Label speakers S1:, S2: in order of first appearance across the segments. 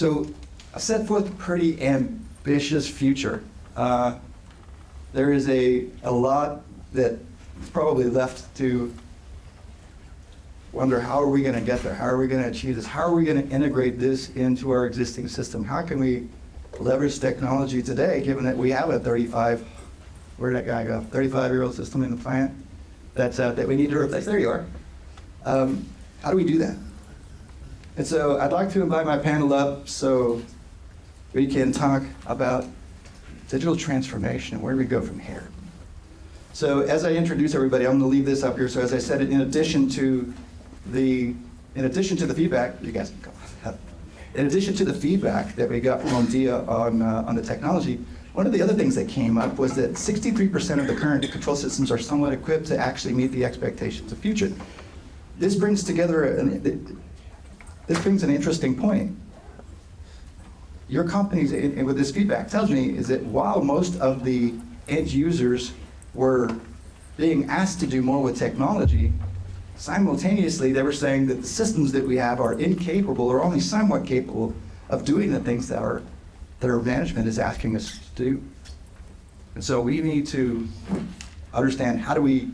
S1: So I set forth a pretty ambitious future. There is a lot that is probably left to wonder, how are we going to get there? How are we going to achieve this? How are we going to integrate this into our existing system? How can we leverage technology today, given that we have a 35-year-old system in the plant that we need to replace? There you are. How do we do that? And so I'd like to invite my panel up so we can talk about digital transformation and where we go from here. So as I introduce everybody, I'm going to leave this up here. So as I said, in addition to the feedback, you guys can come. In addition to the feedback that we got from OMDIA on the technology, one of the other things that came up was that 63% of the current control systems are somewhat equipped to actually meet the expectations of future. This brings together, this brings an interesting point. Your companies, and what this feedback tells me, is that while most of the end users were being asked to do more with technology, simultaneously they were saying that the systems that we have are incapable or only somewhat capable of doing the things that our management is asking us to do. And so we need to understand, how do we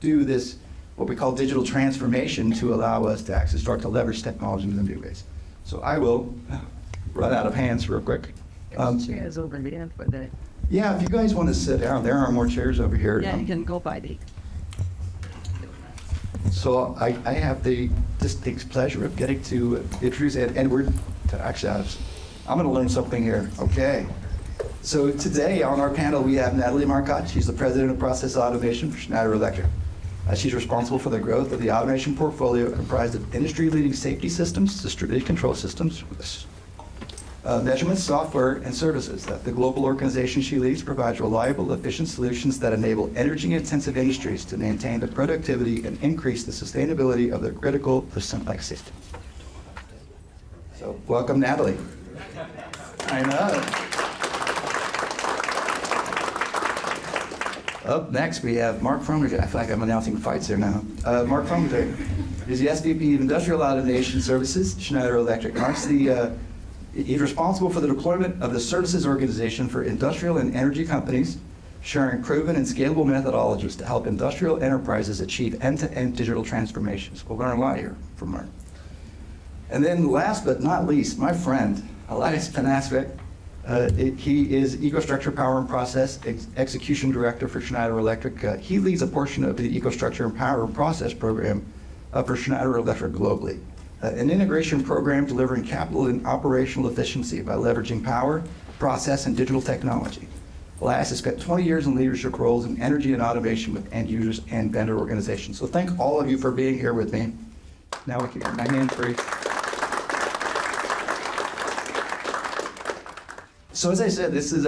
S1: do this, what we call digital transformation, to allow us to actually start to leverage technology in new ways. So I will run out of hands real quick.
S2: Chairs over there for the.
S1: Yeah, if you guys want to sit down, there are more chairs over here.
S2: Yeah, you can go by the.
S1: So I have the distinct pleasure of getting to introduce Edward to actually, I'm going to learn something here. Okay. So today on our panel we have Nathalie Marcotte. She's the president of process automation for Schneider Electric. She's responsible for the growth of the automation portfolio comprised of industry-leading safety systems, distributed control systems, measurement software and services. That the global organization she leads provides reliable, efficient solutions that enable energy-intensive industries to maintain the productivity and increase the sustainability of their critical system-like systems. So welcome, Nathalie. I know. Up next, we have Marc Fromager. I feel like I'm announcing fights here now. Marc Fromager is the SVP of Industrial Automation Services, Schneider Electric. He's responsible for the deployment of the services organization for industrial and energy companies, sharing proven and scalable methodologies to help industrial enterprises achieve end-to-end digital transformations. We'll learn a lot here from Marc. And then last but not least, my friend, Elias Panasuik. He is EcoStruxure Power and Process Execution Director for Schneider Electric. He leads a portion of the EcoStruxure and Power and Process program for Schneider Electric globally. An integration program delivering capital and operational efficiency by leveraging power, process, and digital technology. Elias has spent 20 years in leadership roles in energy and automation with end users and vendor organizations. So thank all of you for being here with me. Now we can get my hand free. So as I said, this is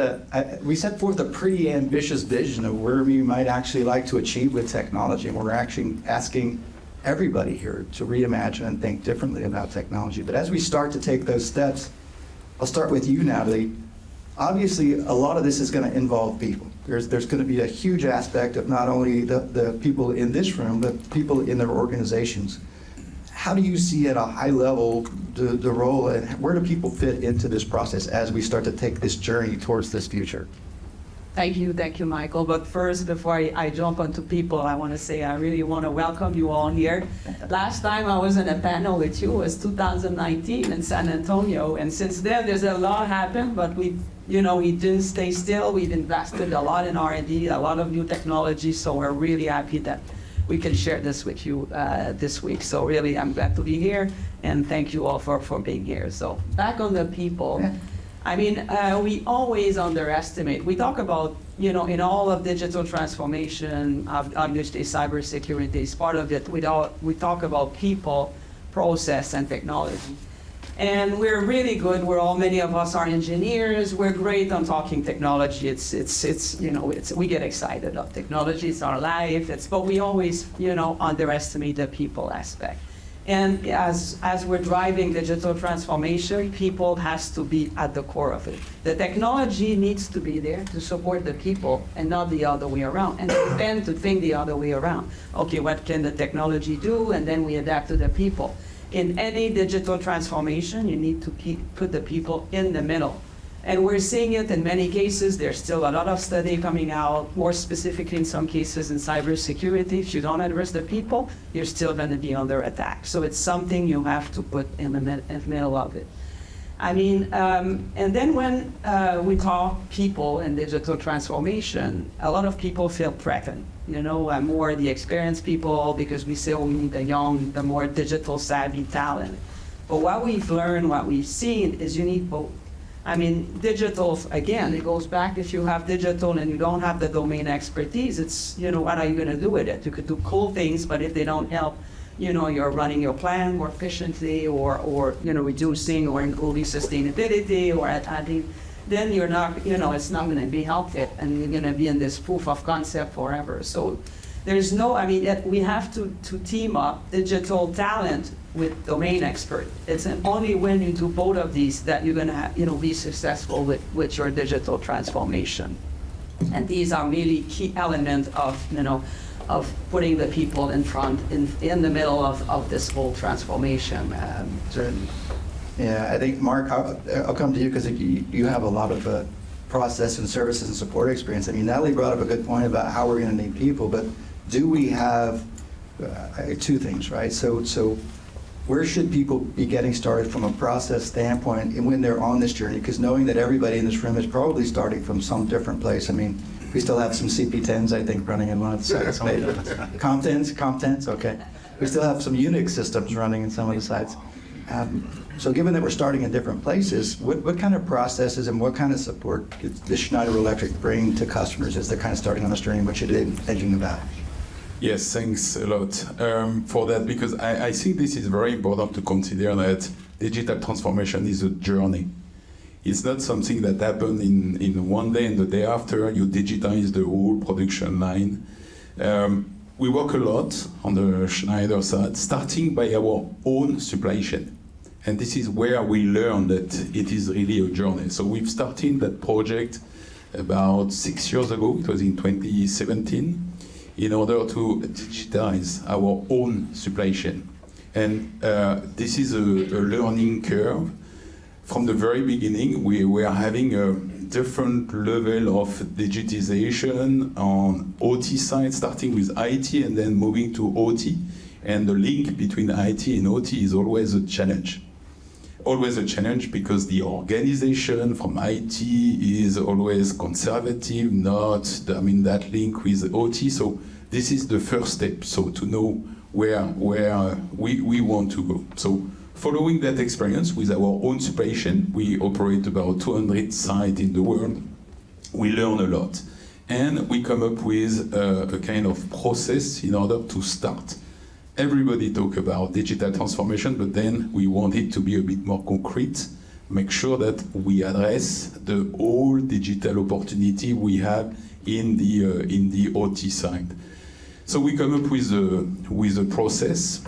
S1: we set forth a pretty ambitious vision of where we might actually like to achieve with technology, and we're actually asking everybody here to reimagine and think differently about technology. But as we start to take those steps, I'll start with you, Nathalie. Obviously, a lot of this is going to involve people. There's going to be a huge aspect of not only the people in this room, but people in their organizations. How do you see at a high level the role, and where do people fit into this process as we start to take this journey towards this future?
S2: Thank you, Michael. But first, before I jump onto people, I want to say I really want to welcome you all here. Last time I was in a panel with you was 2019 in San Antonio, and since then there's a lot happened, but we didn't stay still. We've invested a lot in R&D, a lot of new technology, so we're really happy that we can share this with you this week. So really, I'm glad to be here, and thank you all for being here. So back on the people. Yeah. I mean, we always underestimate. We talk about, in all of digital transformation, obviously cybersecurity is part of it. We talk about people, process, and technology. And we're really good. Many of us are engineers. We're great on talking technology. We get excited of technology. It's our life. But we always, underestimate the people aspect. And as we're driving digital transformation, people has to be at the core of it. The technology needs to be there to support the people and not the other way around. And we tend to think the other way around. Okay, what can the technology do? And then we adapt to the people. In any digital transformation, you need to put the people in the middle. And we're seeing it in many cases. There's still a lot of study coming out, more specifically in some cases in cybersecurity. If you don't address the people, you're still going to be under attack. So it's something you have to put in the middle of it. I mean, and then when we talk people and digital transformation, a lot of people feel threatened. You know, more the experienced people, because we say, oh, we need the young, the more digital savvy talent. But what we've learned, what we've seen is you need both. I mean, digital, again, it goes back, if you have digital and you don't have the domain expertise, it's, you know, what are you going to do with it? You could do cool things, but if they don't help, you know, you're running your plan more efficiently or you know, reducing or improving sustainability or adding, then you're not, you know, it's not going to be helpful and you're going to be in this proof of concept forever. So there's no, I mean, we have to team up digital talent with domain expert. It's only when you do both of these that you're going to have, you know, be successful with your digital transformation. And these are really key elements of, you know, of putting the people in front, in the middle of this whole transformation journey.
S1: Yeah, I think, Marc, I'll come to you because you have a lot of process and services and support experience. I mean, Nathalie brought up a good point about how we're going to need people, but do we have two things, right? So where should people be getting started from a process standpoint and when they're on this journey? Because knowing that everybody in this room is probably starting from some different place. I mean, we still have some CP10s, I think, running in one of the sites. Comp10s, okay. We still have some Unix systems running in some of the sites. So given that we're starting in different places, what kind of processes and what kind of support does Schneider Electric bring to customers as they're kind of starting on this journey, what you're thinking about?
S3: Yes, thanks a lot for that, because I think this is very important to consider that digital transformation is a journey. It's not something that happens in one day and the day after you digitize the whole production line. We work a lot on the Schneider side, starting by our own supply chain. And this is where we learn that it is really a journey. So we've started that project about 6 years ago, it was in 2017, in order to digitize our own supply chain. And this is a learning curve. From the very beginning, we were having a different level of digitization on OT side, starting with IT and then moving to OT. And the link between IT and OT is always a challenge. Always a challenge because the organization from IT is always conservative, not, that link with OT. So this is the first step, so to know where we want to go. So following that experience with our own supply chain, we operate about 200 sites in the world. We learn a lot. And we come up with a kind of process in order to start. Everybody talk about digital transformation, but then we want it to be a bit more concrete, make sure that we address the whole digital opportunity we have in the OT side. So we come up with a process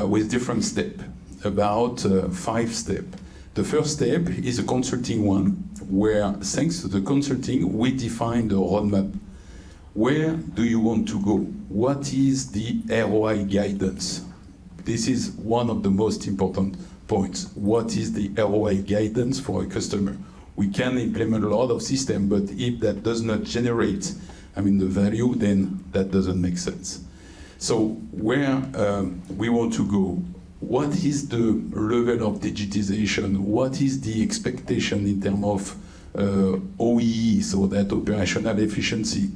S3: with different steps, about 5 steps. The first step is a consulting one, where thanks to the consulting, we define the roadmap. Where do you want to go? What is the ROI guidance? This is one of the most important points. What is the ROI guidance for a customer? We can implement a lot of systems, but if that does not generate the value, then that doesn't make sense. So where we want to go? What is the level of digitization? What is the expectation in terms of OEE, so that operational efficiency?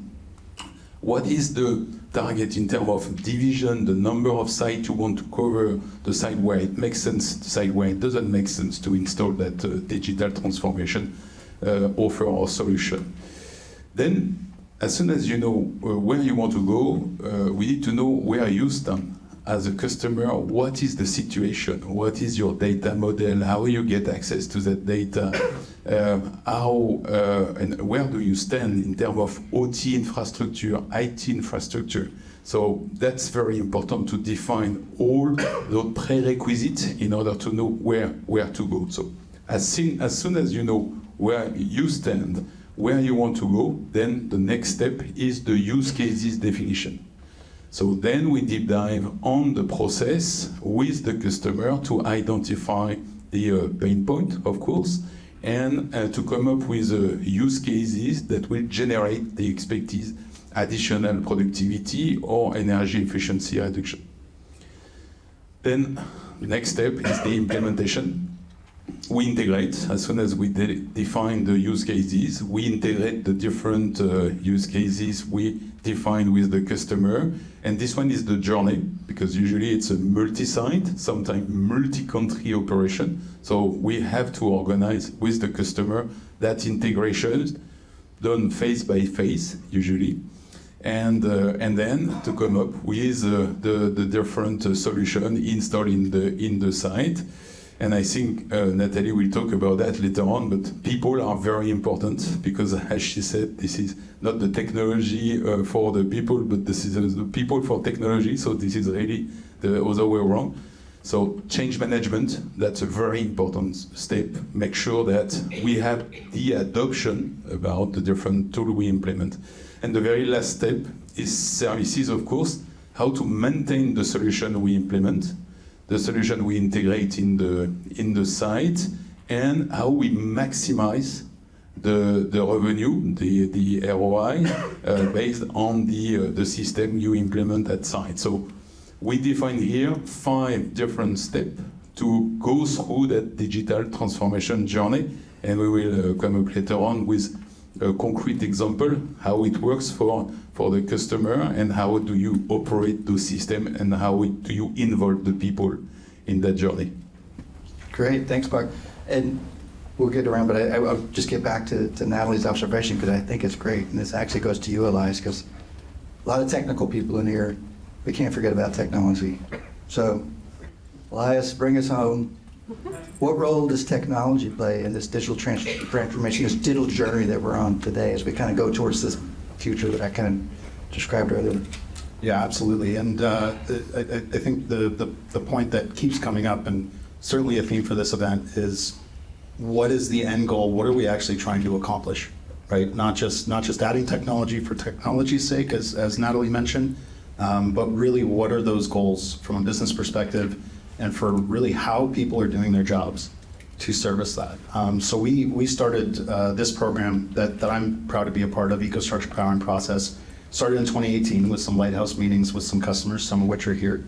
S3: What is the target in terms of division, the number of sites you want to cover, the site where it makes sense, the site where it doesn't make sense to install that digital transformation offer or solution? Then, as soon as you know where you want to go, we need to know where you stand as a customer. What is the situation? What is your data model? How you get access to that data? And where do you stand in terms of OT infrastructure, IT infrastructure? So that's very important to define all the prerequisites in order to know where to go. So as soon as you know where you stand, where you want to go, then the next step is the use cases definition. So then we deep dive on the process with the customer to identify the pain point, of course, and to come up with use cases that will generate the expected additional productivity or energy efficiency reduction. Then next step is the implementation. We integrate, as soon as we define the use cases, we integrate the different use cases we define with the customer. And this one is the journey, because usually it's a multi-site, sometimes multi-country operation. So we have to organize with the customer that integration done phase by phase, usually. And then to come up with the different solution installed in the site. And I think Nathalie will talk about that later on, but people are very important because, as she said, this is not the technology for the people, but this is the people for technology, so this is really the other way around. So change management, that's a very important step. Make sure that we have the adoption about the different tool we implement. And the very last step is services, of course, how to maintain the solution we implement, the solution we integrate in the site, and how we maximize the revenue, the ROI, based on the system you implement at site. So we define here 5 different steps to go through that digital transformation journey, and we will come up later on with a concrete example, how it works for the customer, and how do you operate the system, and how do you involve the people in that journey.
S1: Great, thanks, Marc. And we'll get around, but I'll just get back to Nathalie's observation, because I think it's great. And this actually goes to you, Elias, because a lot of technical people in here, we can't forget about technology. So, Elias, bring us home. What role does technology play in this digital transformation, this digital journey that we're on today as we kind of go towards this future that I kind of described earlier?
S4: Yeah, absolutely. And I think the point that keeps coming up, and certainly a theme for this event, is what is the end goal? What are we actually trying to accomplish, right? Not just adding technology for technology's sake, as Nathalie mentioned, but really what are those goals from a business perspective, and for really how people are doing their jobs to service that. So we started this program that I'm proud to be a part of, EcoStruxure Power and Process. Started in 2018 with some lighthouse meetings with some customers, some of which are here,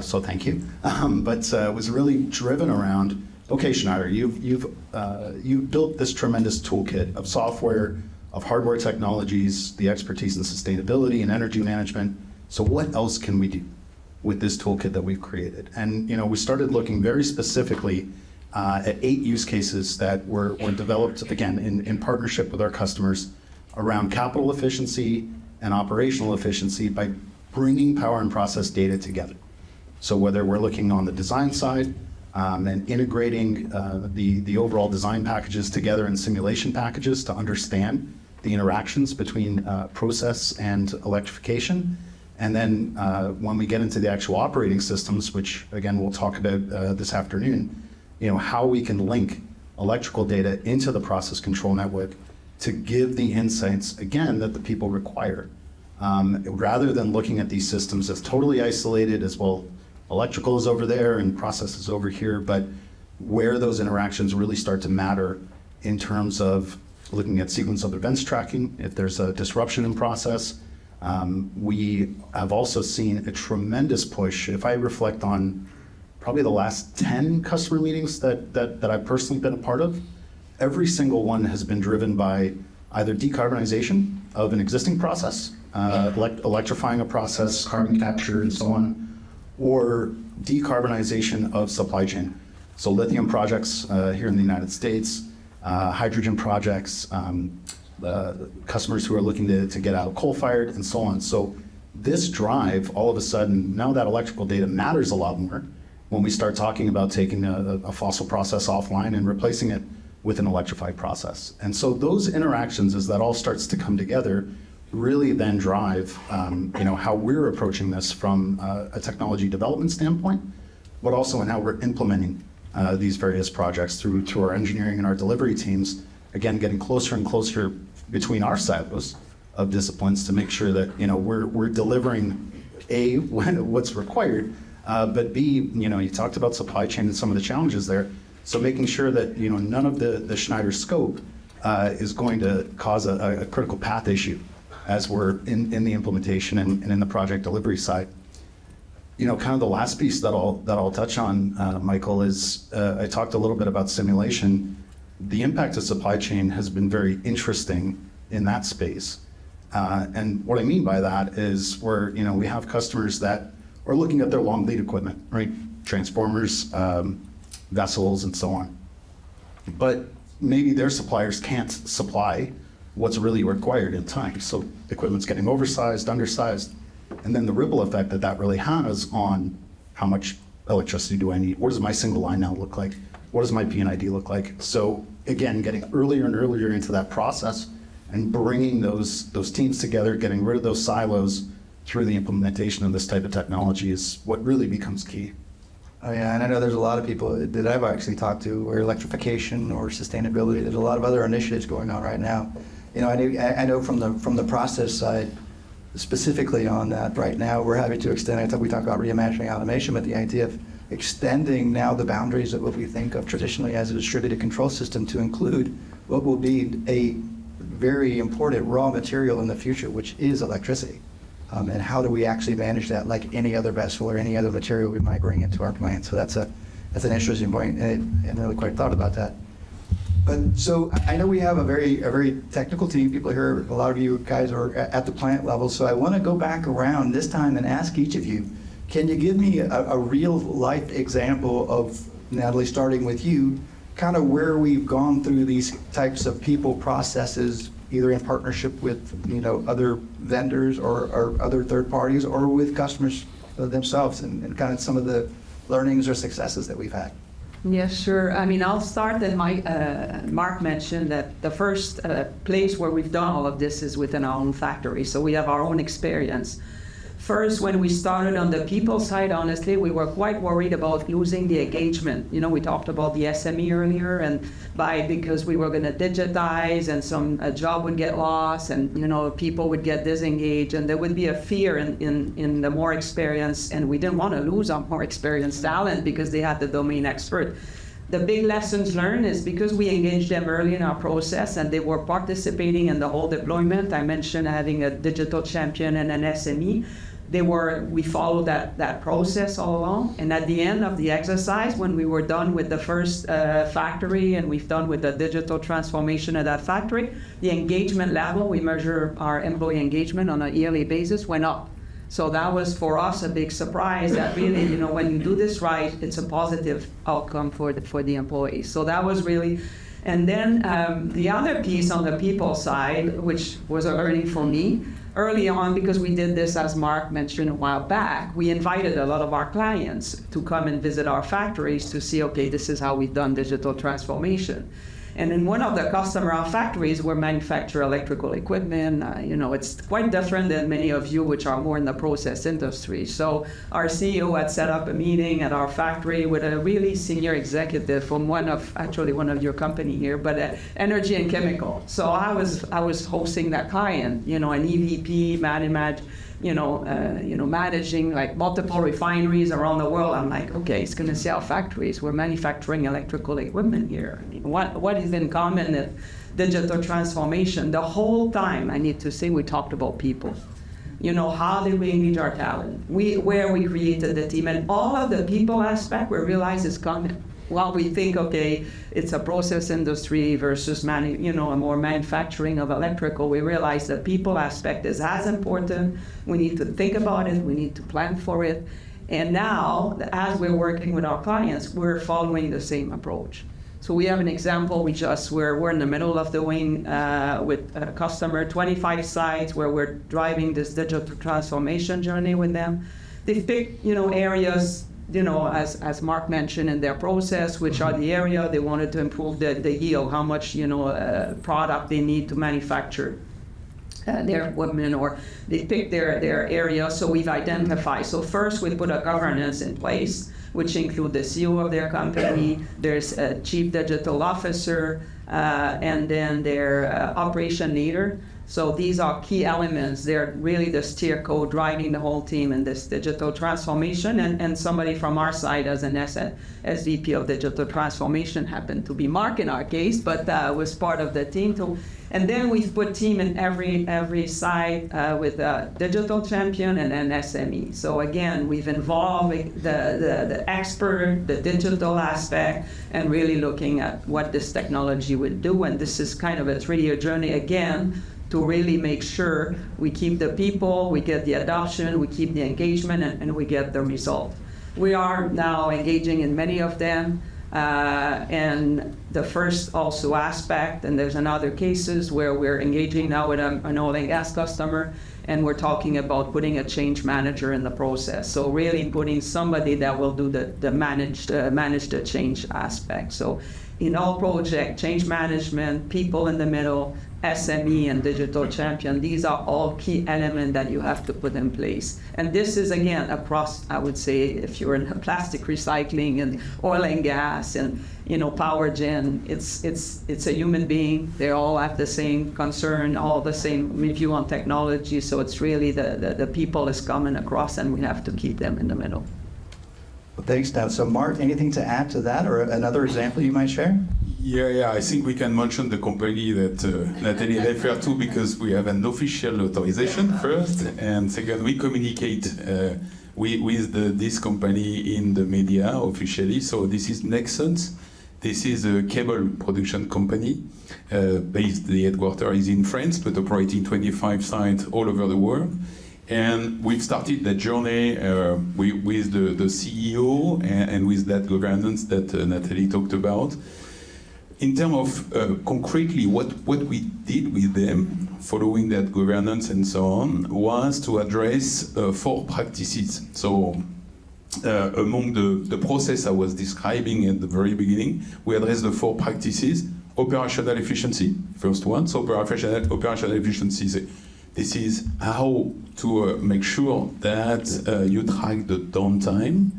S4: so thank you. But was really driven around, okay, Schneider, you've built this tremendous toolkit of software, of hardware technologies, the expertise in sustainability and energy management. So what else can we do with this toolkit that we've created? And we started looking very specifically at 8 use cases that were developed, again, in partnership with our customers around capital efficiency and operational efficiency by bringing power and process data together. So whether we're looking on the design side and integrating the overall design packages together in simulation packages to understand the interactions between process and electrification. And then when we get into the actual operating systems, which again we'll talk about this afternoon, how we can link electrical data into the process control network to give the insights, again, that the people require. Rather than looking at these systems as totally isolated as, well, electrical is over there and process is over here, but where those interactions really start to matter in terms of looking at sequence of events tracking, if there's a disruption in process. We have also seen a tremendous push. If I reflect on probably the last 10 customer meetings that I've personally been a part of, every single one has been driven by either decarbonization of an existing process, electrifying a process, carbon capture, and so on, or decarbonization of supply chain. So lithium projects here in the United States, hydrogen projects, customers who are looking to get out of coal-fired, and so on. So this drive, all of a sudden, now that electrical data matters a lot more when we start talking about taking a fossil process offline and replacing it with an electrified process. And so those interactions, as that all starts to come together, really then drive how we're approaching this from a technology development standpoint, but also in how we're implementing these various projects through our engineering and our delivery teams, again, getting closer and closer between our silos of disciplines to make sure that we're delivering A, what's required, but B, you talked about supply chain and some of the challenges there. So making sure that, none of the Schneider scope is going to cause a critical path issue as we're in the implementation and in the project delivery side. Kind of the last piece that I'll touch on, Michael, is I talked a little bit about simulation. The impact of supply chain has been very interesting in that space. And what I mean by that is where, we have customers that are looking at their long lead equipment, right? Transformers, vessels, and so on. But maybe their suppliers can't supply what's really required in time. So equipment's getting oversized, undersized, and then the ripple effect that really has on how much electricity do I need? What does my single line now look like? What does my P&ID look like? So again, getting earlier and earlier into that process and bringing those teams together, getting rid of those silos through the implementation of this type of technology is what really becomes key.
S1: Oh yeah, and I know there's a lot of people that I've actually talked to where electrification or sustainability, there's a lot of other initiatives going on right now. I know from the process side, specifically on that right now, we're having to extend, we talk about reimagining automation, but the idea of extending now the boundaries of what we think of traditionally as a distributed control system to include what will be a very important raw material in the future, which is electricity. And how do we actually manage that like any other vessel or any other material we might bring into our plant? So that's an interesting point, and I hadn't really quite thought about that. But so I know we have a very technical team. People here, a lot of you guys are at the plant level. So I want to go back around this time and ask each of you, can you give me a real life example of, Nathalie, starting with you, kind of where we've gone through these types of people processes, either in partnership with other vendors or other third parties, or with customers themselves, and kind of some of the learnings or successes that we've had.
S2: Yes, sure. I mean, I'll start, and Marc mentioned that the first place where we've done all of this is within our own factory, so we have our own experience. First, when we started on the people side, honestly, we were quite worried about losing the engagement. We talked about the SME earlier, and because we were going to digitize, and a job would get lost, and people would get disengaged, and there would be a fear in the more experienced, and we didn't want to lose our more experienced talent because they had the domain expert. The big lessons learned is because we engaged them early in our process and they were participating in the whole deployment. I mentioned having a digital champion and an SME. We followed that process all along. And at the end of the exercise, when we were done with the first factory and we've done with the digital transformation of that factory, the engagement level, we measure our employee engagement on a yearly basis, went up. So that was for us a big surprise that really, when you do this right, it's a positive outcome for the employees. So that was really, and then the other piece on the people side, which was a learning for me, early on, because we did this, as Marc mentioned a while back, we invited a lot of our clients to come and visit our factories to see, okay, this is how we've done digital transformation. And in one of the customer factories, we manufacture electrical equipment. It's quite different than many of you, which are more in the process industry. So our CEO had set up a meeting at our factory with a really senior executive from one of your company here, but energy and chemical. So I was hosting that client, an EVP, managing like multiple refineries around the world. I'm like, okay, it's going to see our factories. We're manufacturing electrical equipment here. I mean, what is in common in digital transformation? The whole time, I need to say, we talked about people. How did we engage our talent? Where we created the team, and all of the people aspect we realize is common. While we think, okay, it's a process industry versus a more manufacturing of electrical, we realize the people aspect is as important. We need to think about it. We need to plan for it. And now, as we're working with our clients, we're following the same approach. So we have an example. We're in the middle of doing with a customer 25 sites where we're driving this digital transformation journey with them. They pick areas. As Marc mentioned in their process, which are the area they wanted to improve the yield, how much product they need to manufacture their equipment, or they pick their area. So we've identified. So first we put a governance in place, which include the CEO of their company. There's a chief digital officer, and then their operation leader. So these are key elements. They're really the steer code driving the whole team in this digital transformation. And somebody from our side as an SVP of digital transformation happened to be Marc in our case, but was part of the team too. And then we've put team in every side with a digital champion and an SME. So again, we've involved the expert, the digital aspect, and really looking at what this technology would do. And this is kind of a 3-year journey again to really make sure we keep the people, we get the adoption, we keep the engagement, and we get the result. We are now engaging in many of them. And the first also aspect, and there's another cases where we're engaging now with an oil and gas customer, and we're talking about putting a change manager in the process. So really putting somebody that will do the manage the change aspect. So in all project, change management, people in the middle, SME and digital champion, these are all key elements that you have to put in place. And this is again across, I would say, if you're in plastic recycling and oil and gas and power gen, it's a human being. They all have the same concern, all the same view on technology. So it's really the people is coming across, and we have to keep them in the middle.
S1: Well, thanks, Nat. So Marc, anything to add to that or another example you might share?
S3: Yeah, I think we can mention the company that Nathalie referred to because we have an official authorization first, and second, we communicate with this company in the media officially. So this is Nexans. This is a cable production company based, the headquarters is in France, but operating 25 sites all over the world. And we've started that journey with the CEO and with that governance that Nathalie talked about. In terms of concretely what we did with them, following that governance and so on, was to address 4 practices. So among the process I was describing at the very beginning, we addressed the 4 practices. Operational efficiency, first one. So operational efficiency, this is how to make sure that you track the downtime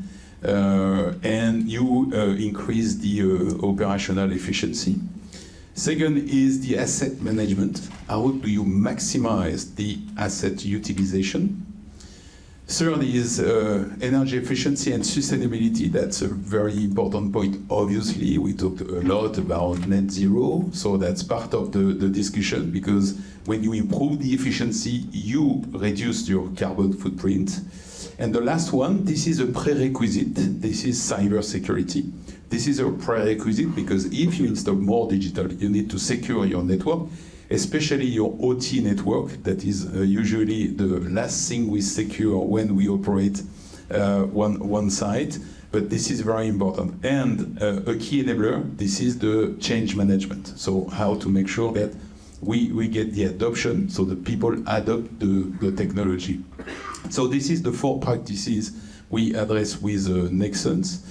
S3: and you increase the operational efficiency. Second is the asset management. How do you maximize the asset utilization? Third is energy efficiency and sustainability. That's a very important point. Obviously, we talked a lot about net zero, so that's part of the discussion, because when you improve the efficiency, you reduce your carbon footprint. And the last one, this is a prerequisite. This is cybersecurity. This is a prerequisite because if you install more digital, you need to secure your network, especially your OT network. That is usually the last thing we secure when we operate one site. But this is very important. And a key enabler, this is the change management. So how to make sure that we get the adoption, so the people adopt the technology. So this is the 4 practices we address with Nexans.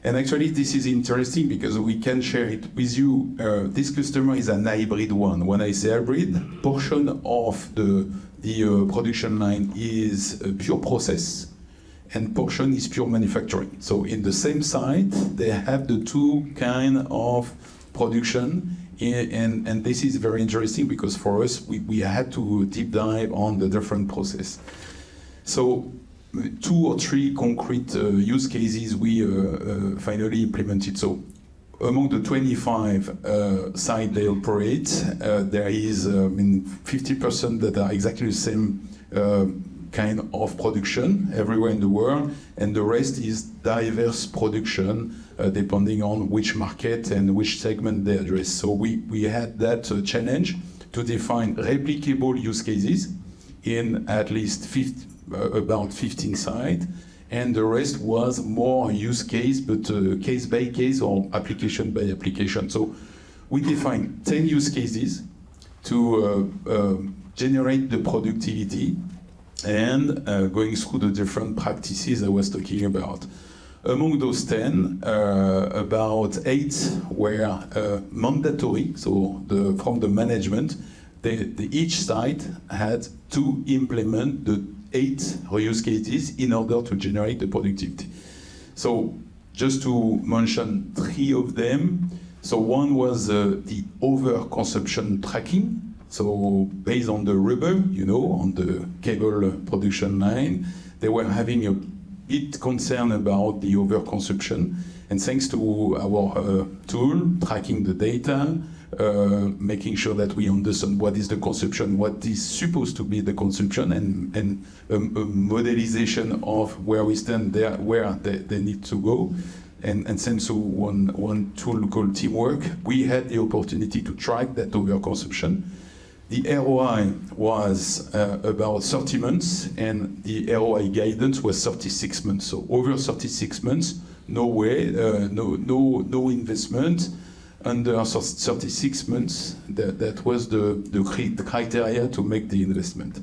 S3: And actually, this is interesting because we can share it with you. This customer is an hybrid one. When I say hybrid, portion of the production line is pure process, and portion is pure manufacturing. So in the same site, they have the 2 kind of production. And this is very interesting because for us, we had to deep dive on the different process. So 2 or 3 concrete use cases we finally implemented. So among the 25 sites they operate, there is 50% that are exactly the same kind of production everywhere in the world, and the rest is diverse production depending on which market and which segment they address. So we had that challenge to define replicable use cases in at least about 15 sites, and the rest was more use case, but case by case or application by application. So we defined 10 use cases to generate the productivity and going through the different practices I was talking about. Among those 10, about 8 were mandatory, so from the management, each site had to implement the 8 use cases in order to generate the productivity. So just to mention 3 of them. So one was the overconsumption tracking. So based on the rubber, on the cable production line, they were having a bit concern about the overconsumption. And thanks to our tool, tracking the data, making sure that we understand what is the consumption, what is supposed to be the consumption, and a modelization of where we stand there, where they need to go. And thanks to one tool called Teamwork, we had the opportunity to track that overconsumption. The ROI was about 30 months, and the ROI guidance was 36 months. So over 36 months, no way, no investment. Under 36 months, that was the criteria to make the investment.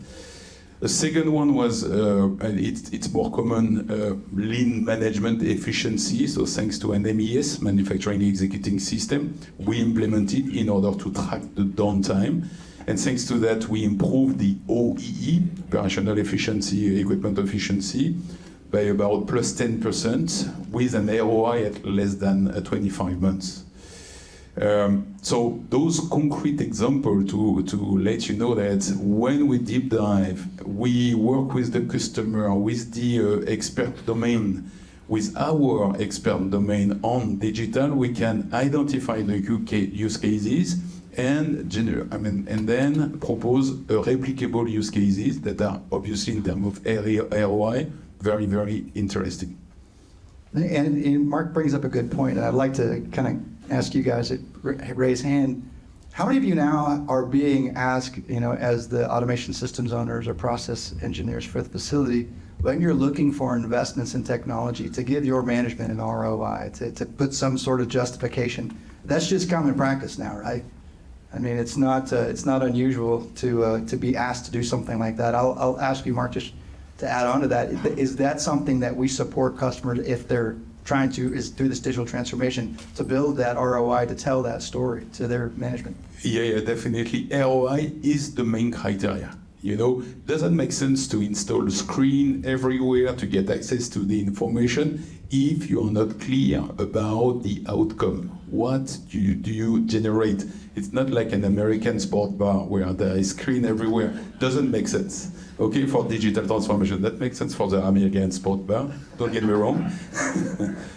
S3: The second one was, it's more common, lean management efficiency. So thanks to an MES, Manufacturing Executing System, we implemented in order to track the downtime. And thanks to that, we improved the OEE, operational efficiency, equipment efficiency, by about plus 10% with an ROI at less than 25 months. So those concrete examples to let you know that when we deep dive, we work with the customer, with the expert domain, with our expert domain on digital, we can identify the use cases and then propose a replicable use cases that are obviously in terms of ROI very, very interesting.
S1: And Mark brings up a good point, and I'd like to kind of ask you guys to raise hand. How many of you now are being asked, as the automation systems owners or process engineers for the facility, when you're looking for investments in technology, to give your management an ROI, to put some sort of justification? That's just common practice now, right? I mean, it's not unusual to be asked to do something like that. I'll ask you, Mark, just to add on to that. Is that something that we support customers if they're trying to, is through this digital transformation, to build that ROI, to tell that story to their management?
S3: Yeah, definitely. ROI is the main criteria. Doesn't make sense to install a screen everywhere to get access to the information if you're not clear about the outcome. What do you generate? It's not like an American sport bar where there is screen everywhere. Doesn't make sense. Okay, for digital transformation, that makes sense for the American sport bar. Don't get me wrong.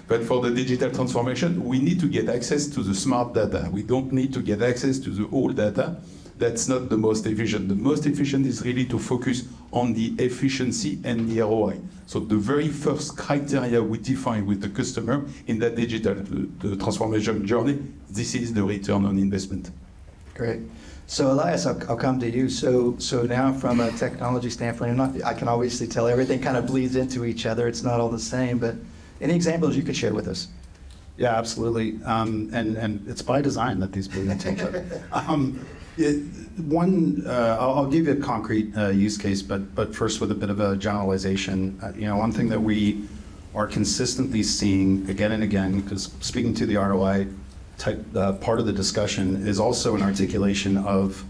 S3: But for the digital transformation, we need to get access to the smart data. We don't need to get access to the old data. That's not the most efficient. The most efficient is really to focus on the efficiency and the ROI. So the very first criteria we define with the customer in that digital the transformation journey, this is the return on investment.
S1: Great. So Elias, I'll come to you. So now from a technology standpoint, I can obviously tell everything kind of bleeds into each other. It's not all the same, but any examples you could share with us?
S4: Yeah, absolutely. And it's by design that these bleed into each other. I'll give you a concrete use case, but first with a bit of a generalization. One thing that we are consistently seeing again and again, because speaking to the ROI type part of the discussion is also an articulation of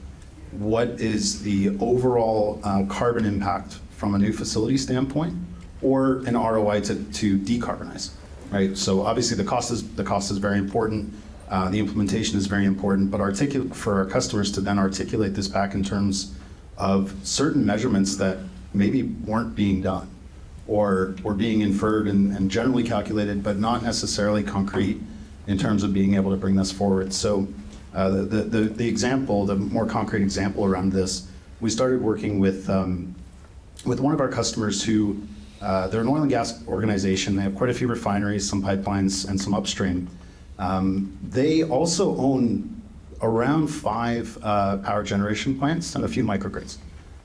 S4: what is the overall carbon impact from a new facility standpoint, or an ROI to decarbonize, right? So obviously the cost is very important. The implementation is very important, but for our customers to then articulate this back in terms of certain measurements that maybe weren't being done or were being inferred and generally calculated, but not necessarily concrete in terms of being able to bring this forward. So the example, the more concrete example around this, we started working with one of our customers who, they're an oil and gas organization. They have quite a few refineries, some pipelines, and some upstream. They also own around 5 power generation plants and a few microgrids.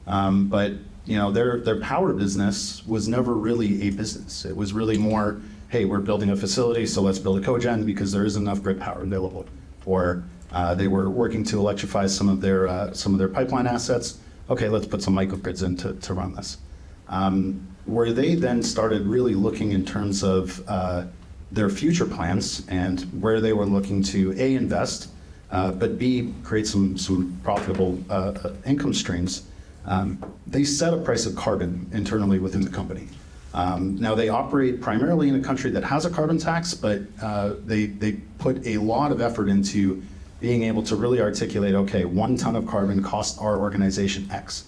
S4: But their power business was never really a business. It was really more, hey, we're building a facility, so let's build a cogen because there isn't enough grid power available. Or they were working to electrify some of their pipeline assets. Okay, let's put some microgrids in to run this. Where they then started really looking in terms of their future plans and where they were looking to A, invest, but B, create some profitable income streams. They set a price of carbon internally within the company. Now they operate primarily in a country that has a carbon tax, but they put a lot of effort into being able to really articulate, okay, 1 ton of carbon costs our organization X.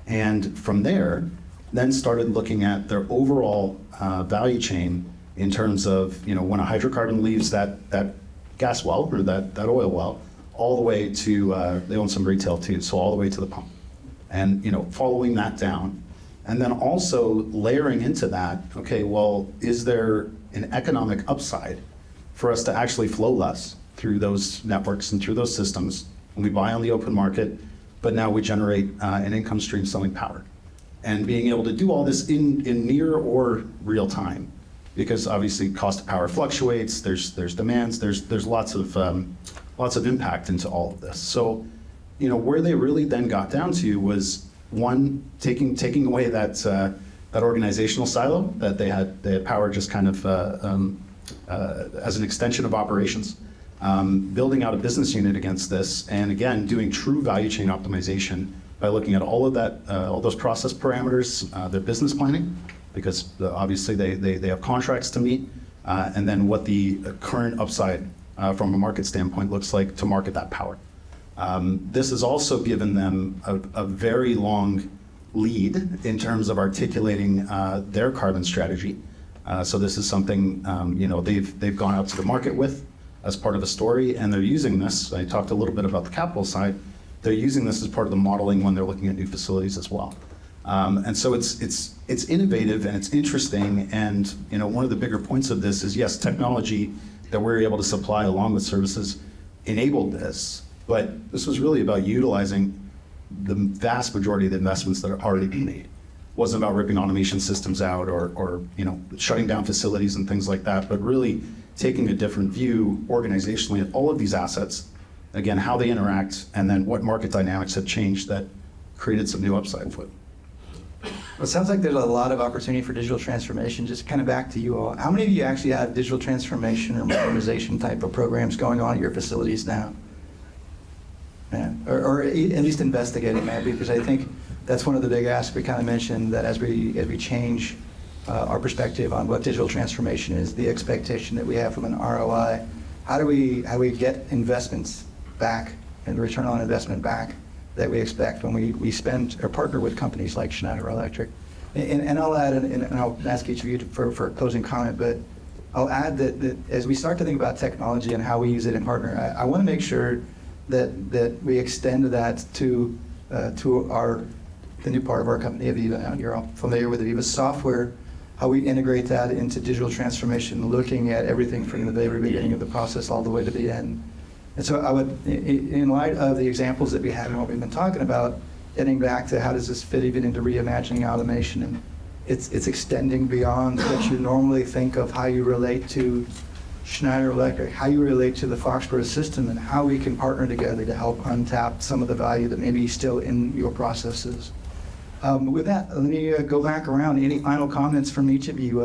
S4: And from there, then started looking at their overall value chain in terms of, when a hydrocarbon leaves that gas well or that oil well, all the way to, they own some retail too, so all the way to the pump. And, following that down. And then also layering into that, okay, well, is there an economic upside for us to actually flow less through those networks and through those systems when we buy on the open market, but now we generate an income stream selling power? And being able to do all this in near or real time, because obviously cost of power fluctuates, there's demands, there's lots of impact into all of this. So, where they really then got down to was, one, taking away that organizational silo that they had power just kind of as an extension of operations, building out a business unit against this, and again doing true value chain optimization by looking at all of that, all those process parameters, their business planning, because obviously they have contracts to meet, and then what the current upside from a market standpoint looks like to market that power. This has also given them a very long lead in terms of articulating their carbon strategy. So this is something they've gone out to the market with as part of a story, and they're using this. I talked a little bit about the capital side. They're using this as part of the modeling when they're looking at new facilities as well. And so it's innovative and it's interesting. And one of the bigger points of this is, yes, technology that we're able to supply along with services enabled this. But this was really about utilizing the vast majority of the investments that are already being made. It wasn't about ripping automation systems out or shutting down facilities and things like that, but really taking a different view organizationally at all of these assets, again, how they interact, and then what market dynamics have changed that created some new upside for it.
S1: Well, it sounds like there's a lot of opportunity for digital transformation. Just kind of back to you all. How many of you actually have digital transformation or modernization type of programs going on at your facilities now? Yeah. Or at least investigating that, because I think that's one of the big asks we kind of mentioned, that as we change our perspective on what digital transformation is, the expectation that we have from an ROI, how do we get investments back and the return on investment back that we expect when we spend or partner with companies like Schneider Electric? And I'll add, and I'll ask each of you for a closing comment, but I'll add that as we start to think about technology and how we use it in partner, I want to make sure that we extend that to the new part of our company, Aviva. You're all familiar with Aviva software, how we integrate that into digital transformation, looking at everything from the very beginning of the process all the way to the end. And so I would, in light of the examples that we have and what we've been talking about, getting back to how does this fit even into reimagining automation, and it's extending beyond what you normally think of how you relate to Schneider Electric, how you relate to the Foxboro system, and how we can partner together to help untap some of the value that may be still in your processes. With that, let me go back around. Any final comments from each of you?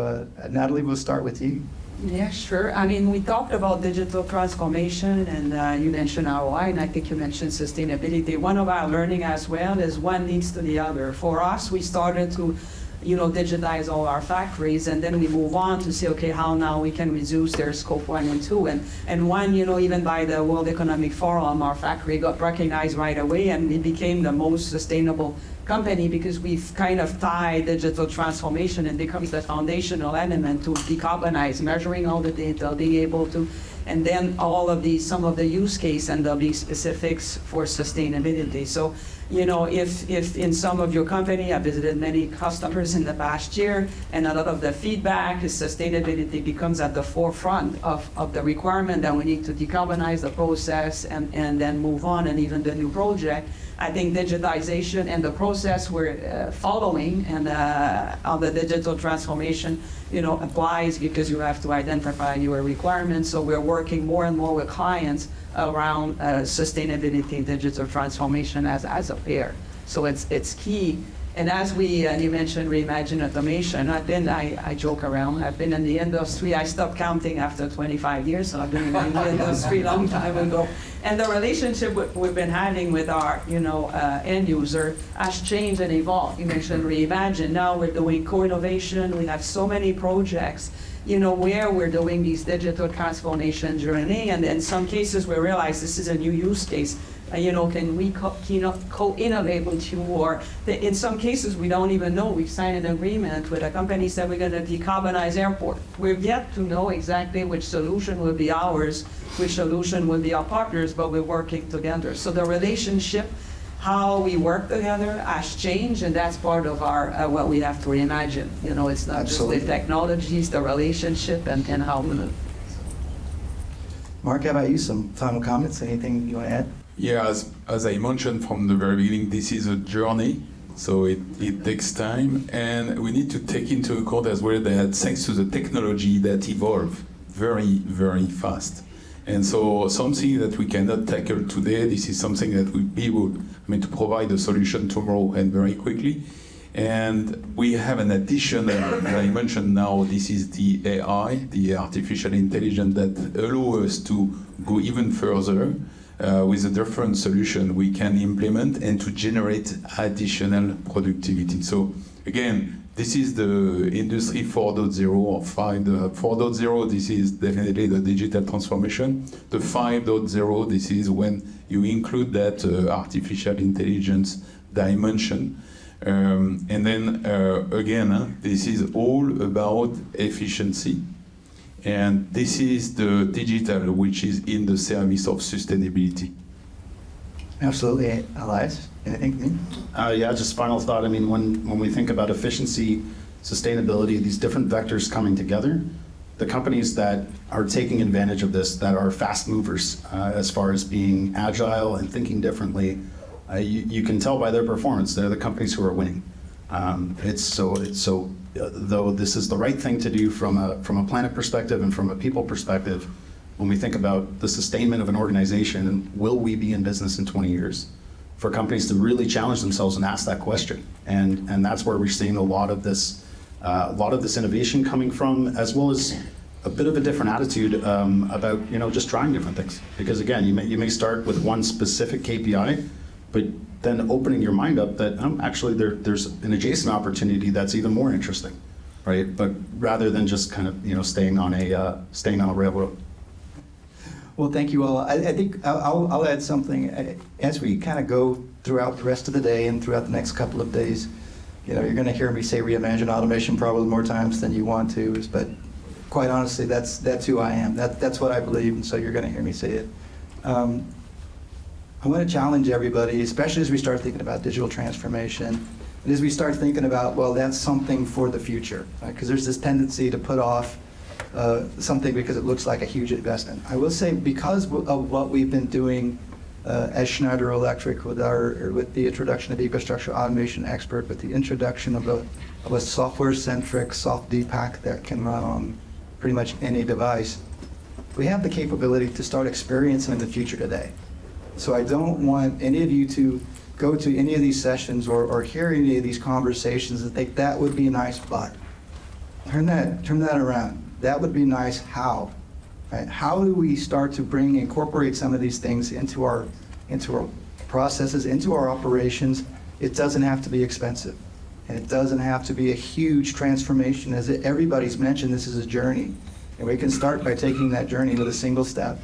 S1: Nathalie, we'll start with you.
S2: Yeah, sure. I mean, we talked about digital transformation, and you mentioned ROI, and I think you mentioned sustainability. One of our learning as well is one leads to the other. For us, we started to digitize all our factories, and then we move on to say, okay, how now we can reduce their scope 1 and 2. And one, even by the World Economic Forum, our factory got recognized right away, and we became the most sustainable company because we've kind of tied digital transformation and becomes the foundational element to decarbonize, measuring all the data, being able to, and then all of these, some of the use case, and there'll be specifics for sustainability. So, if in some of your company, I visited many customers in the past year, and a lot of the feedback is sustainability becomes at the forefront of the requirement that we need to decarbonize the process and then move on, and even the new project. I think digitization and the process we're following and on the digital transformation, applies because you have to identify your requirements. So we're working more and more with clients around sustainability, digital transformation as a pair. So it's key. And as you mentioned reimagine automation, I joke around, I've been in the industry, I stopped counting after 25 years, so I've been in the industry a long time ago. And the relationship we've been having with our, end user has changed and evolved. You mentioned reimagine, now we're doing co-innovation, we have so many projects, where we're doing these digital transformation journey, and in some cases we realize this is a new use case. Can we co-innovate with you? Or in some cases, we don't even know. We've signed an agreement with a company said we're going to decarbonize airport. We've yet to know exactly which solution will be ours, which solution will be our partners, but we're working together. So the relationship, how we work together has changed, and that's part of our what we have to reimagine. It's not
S1: Absolutely.
S2: just the technologies, the relationship, and how we move.
S1: Marc, how about you? Some final comments? Anything you want to add?
S3: Yeah, as I mentioned from the very beginning, this is a journey, so it takes time, and we need to take into account as well that thanks to the technology that evolve very, very fast. And so something that we cannot tackle today, this is something that will be able to provide a solution tomorrow and very quickly. And we have an addition that I mentioned now, this is the AI, the artificial intelligence, that allow us to go even further with a different solution we can implement and to generate additional productivity. So again, this is the industry 4.0 or 4.0. This is definitely the digital transformation. The 5.0, this is when you include that artificial intelligence dimension. And then again, this is all about efficiency. And this is the digital which is in the service of sustainability.
S1: Absolutely. Elias, anything to me?
S4: Yeah, just final thought. I mean, when we think about efficiency, sustainability, these different vectors coming together, the companies that are taking advantage of this, that are fast movers as far as being agile and thinking differently, you can tell by their performance. They're the companies who are winning. Though this is the right thing to do from a planet perspective and from a people perspective, when we think about the sustainment of an organization and will we be in business in 20 years, for companies to really challenge themselves and ask that question. And that's where we're seeing a lot of this innovation coming from, as well as a bit of a different attitude about just trying different things. Because again, you may start with one specific KPI, but then opening your mind up that actually there's an adjacent opportunity that's even more interesting, right? But rather than just kind of staying on a railroad.
S1: Well, thank you all. I think I'll add something. As we kind of go throughout the rest of the day and throughout the next couple of days, you're going to hear me say reimagine automation probably more times than you want to, but quite honestly, that's who I am. That's what I believe, and so you're going to hear me say it. I want to challenge everybody, especially as we start thinking about digital transformation, and as we start thinking about, well, that's something for the future, because there's this tendency to put off something because it looks like a huge investment. I will say, because of what we've been doing as Schneider Electric with the introduction of EcoStruxure Automation Expert, with the introduction of a software-centric soft DPAC that can run on pretty much any device, we have the capability to start experiencing the future today. So I don't want any of you to go to any of these sessions or hear any of these conversations and think that would be nice, but turn that around. That would be nice. How? Right? How do we start to incorporate some of these things into our processes, into our operations? It doesn't have to be expensive, and it doesn't have to be a huge transformation. As everybody's mentioned, this is a journey, and we can start by taking that journey with a single step.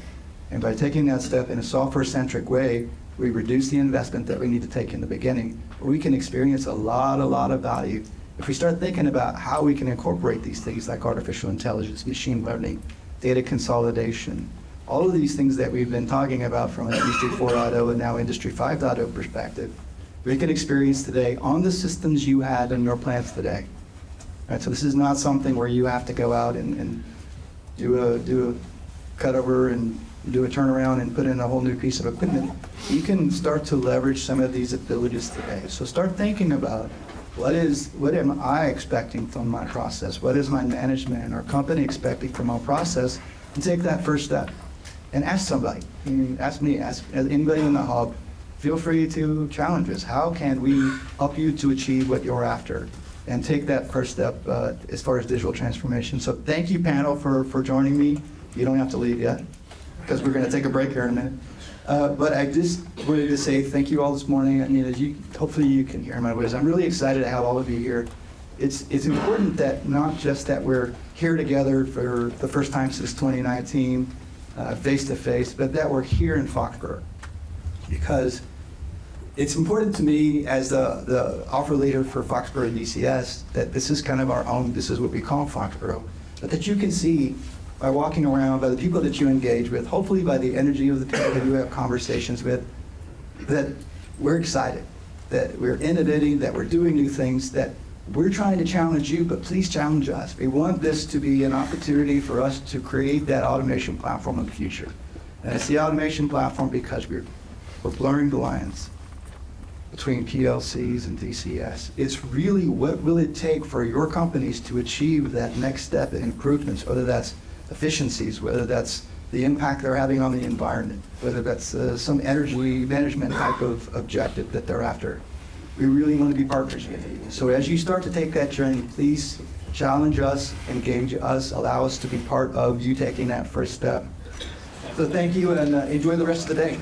S1: And by taking that step in a software-centric way, we reduce the investment that we need to take in the beginning. We can experience a lot of value if we start thinking about how we can incorporate these things like artificial intelligence, machine learning, data consolidation, all of these things that we've been talking about from an Industry 4.0 and now Industry 5.0 perspective, we can experience today on the systems you had in your plants today. Right, so this is not something where you have to go out and do a cutover and do a turnaround and put in a whole new piece of equipment. You can start to leverage some of these abilities today. So start thinking about what am I expecting from my process? What is my management and our company expecting from our process? And take that first step. And ask somebody. Ask me, ask anybody in the hub. Feel free to challenge us. How can we help you to achieve what you're after? And take that first step as far as digital transformation. So thank you, panel, for joining me. You don't have to leave yet, because we're going to take a break here in a minute. But I just wanted to say thank you all this morning. I mean, hopefully you can hear my voice. I'm really excited to have all of you here. it's important that not just that we're here together for the first time since 2019, face to face, but that we're here in Foxboro. Because it's important to me as the offer leader for Foxboro DCS that this is kind of our own, this is what we call Foxboro, but that you can see by walking around, by the people that you engage with, hopefully by the energy of the people that you have conversations with, that we're excited, that we're innovating, that we're doing new things, that we're trying to challenge you, but please challenge us. We want this to be an opportunity for us to create that automation platform of the future. And it's the automation platform because we're blurring the lines between PLCs and DCS. It's really what will it take for your companies to achieve that next step in improvements, whether that's efficiencies, whether that's the impact they're having on the environment, whether that's some energy management type of objective that they're after. We really want to be partners with you. So as you start to take that journey, please challenge us, engage us, allow us to be part of you taking that first step. So thank you and enjoy the rest of the day.